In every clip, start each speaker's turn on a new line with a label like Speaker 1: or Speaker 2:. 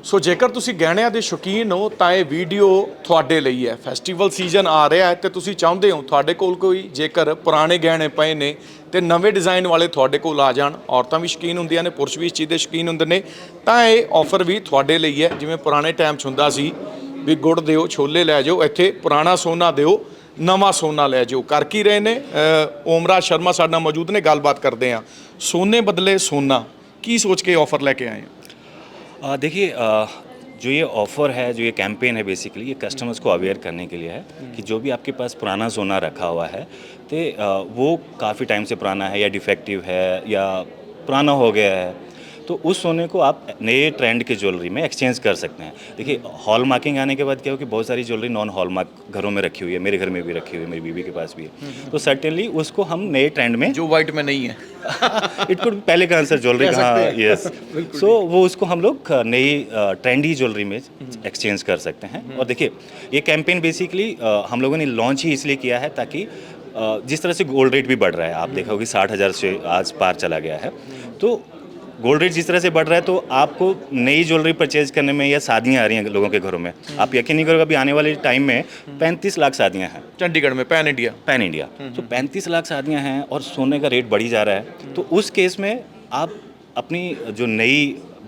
Speaker 1: ਸੋ ਜੇਕਰ ਤੁਸੀਂ ਗਹਿਣਿਆਂ ਦੇ ਸ਼ੌਕੀਨ ਹੋ ਤਾਂ ਇਹ ਵੀਡੀਓ ਤੁਹਾਡੇ ਲਈ ਹੈ। ਫੈਸਟੀਵਲ ਸੀਜ਼ਨ ਆ ਰਿਹਾ ਹੈ ਤੇ ਤੁਸੀਂ ਚਾਹੁੰਦੇ ਹੋ ਤੁਹਾਡੇ ਕੋਲ ਕੋਈ ਜੇਕਰ ਪੁਰਾਣੇ ਗਹਿਣੇ ਪਏ ਨੇ ਤੇ ਨਵੇਂ ਡਿਜ਼ਾਈਨ ਵਾਲੇ ਤੁਹਾਡੇ ਕੋਲ ਆ ਜਾਣ, ਔਰਤਾਂ ਵੀ ਸ਼ੌਕੀਨ ਹੁੰਦੀਆਂ ਨੇ, ਪੁਰਸ਼ ਵੀ ਇਸ ਚੀਜ਼ ਦੇ ਸ਼ੌਕੀਨ ਹੁੰਦੇ ਨੇ, ਤਾਂ ਇਹ ਆਫਰ ਵੀ ਤੁਹਾਡੇ ਲਈ ਹੈ। ਜਿਵੇਂ ਪੁਰਾਣੇ ਟਾਈਮ 'ਚ ਹੁੰਦਾ ਸੀ ਵੀ ਗੁੜ ਦਿਓ ਛੋਲੇ ਲੈ ਜਾਓ, ਇੱਥੇ ਪੁਰਾਣਾ ਸੋਨਾ ਦਿਓ ਨਵਾਂ ਸੋਨਾ ਲੈ ਜਾਓ। ਕਰ ਕੀ ਰਹੇ ਨੇ ਓਮਰਾਜ शर्मा ਸਾਡੇ ਨਾਲ ਮੌਜੂਦ ਨੇ, ਗੱਲਬਾत ਕਰਦੇ हैं। सोने बदले सोना की सोच के ऑफ़र लेके आए हैं?
Speaker 2: देखिए जो ये ऑफ़र है, जो ये कैंपेन है, बेसिकली ये कस्टमर्स को अवेयर करने के लिए है कि जो भी आपके पास पुराना सोना रखा हुआ है तो वो काफ़ी टाइम से पुराना है या डिफेक्टिव है या पुराना हो गया है, तो उस सोने को आप नए ट्रेंड के ज्वेलरी में एक्सचेंज कर सकते हैं। देखिए हॉल मार्किंग आने के बाद क्या हो कि बहुत सारी ज्वेलरी नॉन हॉल मार्क घरों में रखी हुई है, मेरे घर में भी रखी हुई है, मेरी बीवी के पास भी है, तो सर्टेनली उसको हम नए ट्रेंड में,
Speaker 1: जो वाइट में नहीं है
Speaker 2: इट कुड पहले का आंसर ज्वेलरी कहाँ, यस, सो वो उसको हम लोग नई ट्रेंडी ज्वेलरी में एक्सचेंज कर सकते हैं। और देखिए ये कैंपेन बेसिकली हम लोगों ने लॉन्च ही इसलिए किया है ताकि जिस तरह से गोल्ड रेट भी बढ़ रहा है, आप देखा होगा 60,000 से आज पार चला गया है, तो गोल्ड रेट जिस तरह से बढ़ रहा है तो आपको नई ज्वेलरी परचेज करने में, या शादियाँ आ रही हैं लोगों के घरों में, आप यकीन नहीं करोगे अभी आने वाले टाइम में 35 लाख शादियाँ हैं
Speaker 1: चंडीगढ़ में, पैन इंडिया।
Speaker 2: तो 35 लाख शादियाँ हैं और सोने का रेट बढ़ी जा रहा है, तो उस केस में आप अपनी जो नई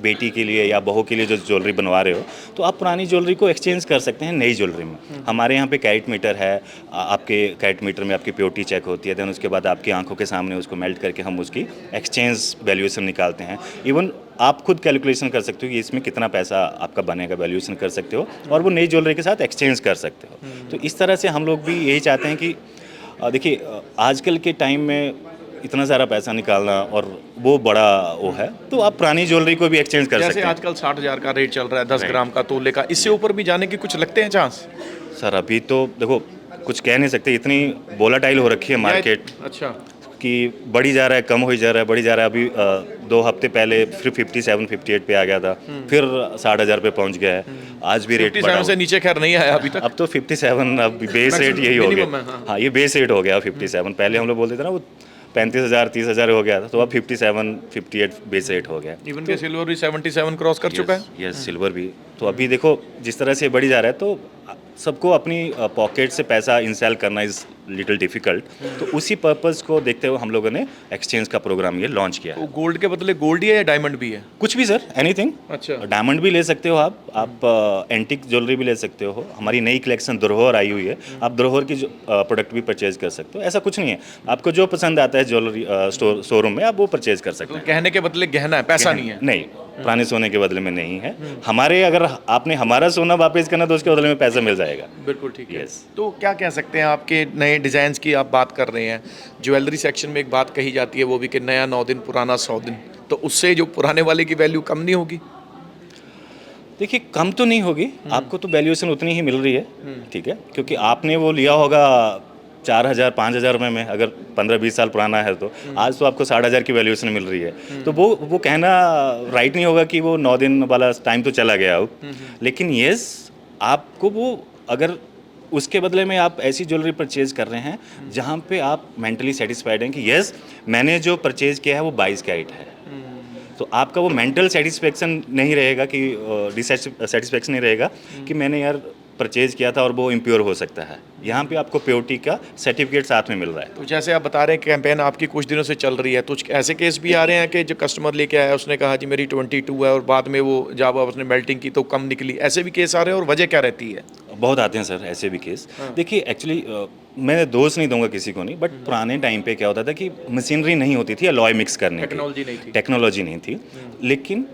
Speaker 2: बेटी के लिए या बहू के लिए जो ज्वेलरी बनवा रहे हो तो आप पुरानी ज्वेलरी को एक्सचेंज कर सकते हैं नई ज्वेलरी में। हमारे यहाँ पे कैरेट मीटर है, आपके कैरेट मीटर में आपकी प्योरिटी चेक होती है, दैन उसके बाद आपकी आंखों के सामने उसको मेल्ट करके हम उसकी एक्सचेंज वैल्यूएशन निकालते हैं। इवन आप खुद कैलकुलेशन कर सकते हो कि इसमें कितना पैसा आपका बनेगा, वैल्यूएशन कर सकते हो और वो नई ज्वेलरी के साथ एक्सचेंज कर सकते हो। तो इस तरह से हम लोग भी यही चाहते हैं कि देखिए आजकल के टाइम में इतना सारा पैसा निकालना और वो बड़ा वो है, तो आप पुरानी ज्वेलरी को भी एक्सचेंज कर सकते हैं।
Speaker 1: जैसे आजकल 60,000 का रेट चल रहा है 10 ग्राम का तोले का, इससे ऊपर भी जाने के कुछ लगते हैं चांस?
Speaker 2: सर अभी तो देखो कुछ कह नहीं सकते, इतनी वोलाटाइल हो रखी है मार्केट।
Speaker 1: अच्छा,
Speaker 2: कि बढ़ी जा रहा है, कम हो जा रहा है, बढ़ी जा रहा है। अभी 2 हफ्ते पहले फिर 57-58 पे आ गया था, फिर 60,000 पे पहुंच गया है। आज भी रेट
Speaker 1: 57 से नीचे खैर नहीं आया अभी तक।
Speaker 2: अब तो 57, अब बेस रेट यही हो गया। हाँ ये बेस रेट हो गया 57। पहले हम लोग बोलते थे ना वो 35,000 30,000 हो गया था, तो अब 57-58 बेस रेट हो गया।
Speaker 1: इवन के सिल्वर भी 77 क्रॉस कर चुका है।
Speaker 2: यस सिल्वर भी। तो अभी देखो जिस तरह से बढ़ी जा रहा है तो सबको अपनी पॉकेट से पैसा इंसेल करना इज़ लिटिल डिफ़िकल्ट, तो उसी पर्पज़ को देखते हुए हम लोगों ने एक्सचेंज का प्रोग्राम ये लॉन्च किया है।
Speaker 1: तो गोल्ड के बदले गोल्ड ही है या डायमंड भी है?
Speaker 2: कुछ भी सर, एनीथिंग।
Speaker 1: अच्छा,
Speaker 2: डायमंड भी ले सकते हो आप एंटिक ज्वेलरी भी ले सकते हो। हमारी नई कलेक्शन धरोहर आई हुई है, आप धरोहर की प्रोडक्ट भी परचेज कर सकते हो। ऐसा कुछ नहीं है, आपको जो पसंद आता है ज्वेलरी शोरूम में आप वो परचेज कर सकते
Speaker 1: तो
Speaker 2: हैं।
Speaker 1: गहने के बदले गहना है, पैसा नहीं है?
Speaker 2: नहीं, पुराने सोने के बदले में नहीं है। हमारे अगर आपने हमारा सोना वापस करना तो उसके बदले में पैसा मिल जाएगा।
Speaker 1: बिल्कुल ठीक है।
Speaker 2: Yes.
Speaker 1: तो क्या कह सकते हैं आपके नए डिज़ाइंस की आप बात कर रहे हैं, ज्वेलरी सेक्शन में एक बात कही जाती है वो भी कि नया 9 दिन पुराना 100 दिन, तो उससे जो पुराने वाले की वैल्यू कम नहीं होगी?
Speaker 2: देखिए कम तो नहीं होगी, आपको तो वैल्यूएशन उतनी ही मिल रही है, ठीक है, क्योंकि आपने वो लिया होगा 4,000-5,000 रुपये में, अगर 15-20 साल पुराना है तो आज तो आपको 60,000 की वैल्यूएशन मिल रही है। तो वो कहना राइट नहीं होगा कि वो 9 दिन वाला टाइम तो चला गया हो, लेकिन येस आपको वो अगर उसके बदले में आप ऐसी ज्वेलरी परचेज कर रहे हैं जहाँ पे आप मेंटली सेटिस्फाइड हैं कि यस मैंने जो परचेज किया है वो 22 कैरेट है, तो आपका वो मेंटल सेटिस्फेक्शन नहीं रहेगा कि डिससेटिस्फेक्शन नहीं रहेगा कि मैंने यार परचेज किया था और वो इम्प्योर हो सकता है। यहाँ पे आपको प्योरिटी का सर्टिफिकेट साथ में मिल रहा है।
Speaker 1: तो जैसे आप बता रहे हैं कैंपेन आपकी कुछ दिनों से चल रही है, तो ऐसे केस भी आ रहे हैं कि जो कस्टमर लेके आया उसने कहा जी मेरी 22 है और बाद में वो जब उसने मेल्टिंग की तो कम निकली, ऐसे भी केस आ रहे हैं और वजह क्या रहती है?
Speaker 2: बहुत आते हैं सर ऐसे भी केस। देखिए एक्चुअली मैं दोष नहीं दूंगा किसी को नहीं, बट पुराने टाइम पे क्या होता था कि मशीनरी नहीं होती थी अलॉय मिक्स करने की, टेक्नोलॉजी नहीं थी, लेकिन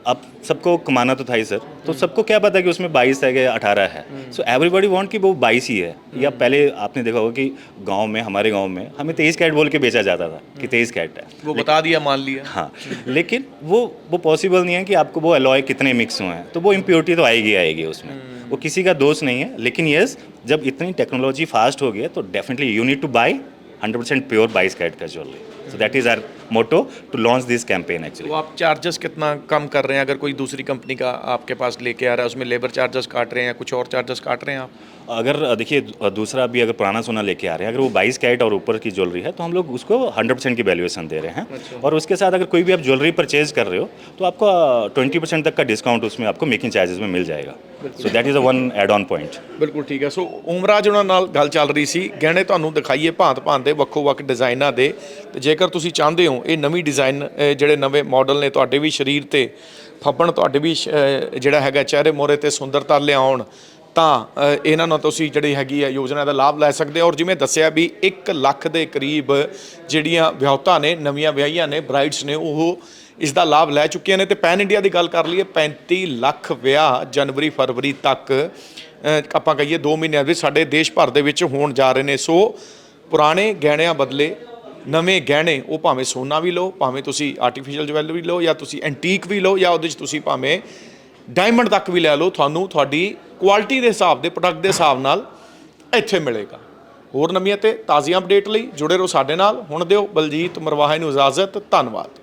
Speaker 2: अब सबको कमाना तो था ही सर, तो सबको क्या पता कि उसमें 22 है या 18 है, सो एवरीबॉडी वांट कि वो 22 ही है। या पहले आपने देखा होगा कि गांव में, हमारे गांव में हमें 23 कैरेट बोल के बेचा जाता था कि 23 कैरेट है,
Speaker 1: वो बता दिया मान लिया।
Speaker 2: हाँ लेकिन वो पॉसिबल नहीं है कि आपको वो अलॉय कितने मिक्स हुए हैं, तो वो इम्प्योरिटी तो आएगी उसमें, वो किसी का दोष नहीं है। लेकिन यस जब इतनी टेक्नोलॉजी फास्ट हो गई है तो definitely you need to buy 100% pure 22 carat का jewellery. So that is our motto to launch this campaign actually.
Speaker 1: तो आप चार्जेस कितना कम कर रहे हैं? अगर कोई दूसरी कंपनी का आपके पास लेके आ रहा है उसमें लेबर चार्जेस काट रहे हैं या कुछ और चार्जेस काट रहे हैं आप?
Speaker 2: अगर देखिए दूसरा भी अगर पुराना सोना लेके आ रहे हैं, अगर वो 22 कैरेट और ऊपर की ज्वेलरी है तो हम लोग उसको 100% की वैल्यूएशन दे रहे हैं। और उसके साथ अगर कोई भी आप ज्वेलरी परचेज कर रहे हो तो आपको 20% तक का डिस्काउंट उसमें आपको मेकिंग चार्जेस में मिल जाएगा। So that is a one add on point.
Speaker 1: ਬਿਲਕੁਲ ਠੀਕ ਹੈ। ਸੋ ਓਮਰਾਜ ਉਹਨਾਂ ਨਾਲ ਗੱਲ ਚੱਲ ਰਹੀ ਸੀ, ਗਹਿਣੇ ਤੁਹਾਨੂੰ ਦਿਖਾਈਏ ਭਾਂਤ ਭਾਂਤ ਦੇ ਵੱਖੋ ਵੱਖ ਡਿਜ਼ਾਈਨਾਂ ਦੇ, ਤੇ ਜੇਕਰ ਤੁਸੀਂ ਚਾਹੁੰਦੇ ਹੋ ਇਹ ਨਵੀਂ ਡਿਜ਼ਾਈਨ ਜਿਹੜੇ ਨਵੇਂ ਮਾਡਲ ਨੇ ਤੁਹਾਡੇ ਵੀ ਸਰੀਰ ਤੇ ਫੱਬਣ, ਤੁਹਾਡੇ ਵੀ ਜਿਹੜਾ ਹੈਗਾ ਚਿਹਰੇ ਮੋਹਰੇ ਤੇ ਸੁੰਦਰਤਾ ਲਿਆਉਣ, ਤਾਂ ਇਹਨਾਂ ਨਾਲ ਤੁਸੀਂ ਜਿਹੜੀ ਹੈਗੀ ਹੈ ਯੋਜਨਾ ਦਾ ਲਾਭ ਲੈ ਸਕਦੇ ਹੋ। ਔਰ ਜਿਵੇਂ ਦੱਸਿਆ ਵੀ 1 ਲੱਖ ਦੇ ਕਰੀਬ ਜਿਹੜੀਆਂ ਵਿਆਹੁਤਾਂ ਨੇ, ਨਵੀਆਂ ਵਿਆਹੀਆਂ ਨੇ, ਬ੍ਰਾਈਡਸ ਨੇ, ਉਹ ਇਸ ਦਾ ਲਾਭ ਲੈ ਚੁੱਕੀਆਂ ਨੇ। ਤੇ ਪੈਨ ਇੰਡੀਆ ਦੀ ਗੱਲ ਕਰ ਲਈਏ, 35 ਲੱਖ ਵਿਆਹ ਜਨਵਰੀ ਫਰਵਰੀ ਤੱਕ ਆਪਾਂ ਕਹੀਏ 2 ਮਹੀਨਿਆਂ ਵਿੱਚ ਸਾਡੇ ਦੇਸ਼ ਭਰ ਦੇ ਵਿੱਚ ਹੋਣ ਜਾ ਰਹੇ ਨੇ। ਸੋ ਪੁਰਾਣੇ ਗਹਿਣਿਆਂ ਬਦਲੇ ਨਵੇਂ ਗਹਿਣੇ, ਉਹ ਭਾਵੇਂ ਸੋਨਾ ਵੀ ਲਓ, ਭਾਵੇਂ ਤੁਸੀਂ ਆਰਟੀਫੀਸ਼ੀਅਲ ਜਵੈਲਰੀ ਲਓ, ਜਾਂ ਤੁਸੀਂ ਐਂਟੀਕ ਵੀ ਲਓ, ਜਾਂ ਉਹਦੇ 'ਚ ਤੁਸੀਂ ਭਾਵੇਂ ਡਾਇਮੰਡ ਤੱਕ ਵੀ ਲੈ ਲਓ, ਤੁਹਾਨੂੰ ਤੁਹਾਡੀ ਕੁਆਲਿਟੀ ਦੇ ਹਿਸਾਬ ਦੇ, ਪ੍ਰੋਡਕਟ ਦੇ ਹਿਸਾਬ ਨਾਲ ਇੱਥੇ ਮਿਲੇਗਾ। ਹੋਰ ਨਵੀਆਂ ਤੇ ਤਾਜ਼ੀਆਂ ਅਪਡੇਟ ਲਈ ਜੁੜੇ ਰਹੋ ਸਾਡੇ ਨਾਲ। ਹੁਣ ਦਿਓ ਬਲਜੀਤ ਮਰਵਾਹਾ ਨੂੰ ਇਜਾਜ਼ਤ। ਧੰਨਵਾਦ।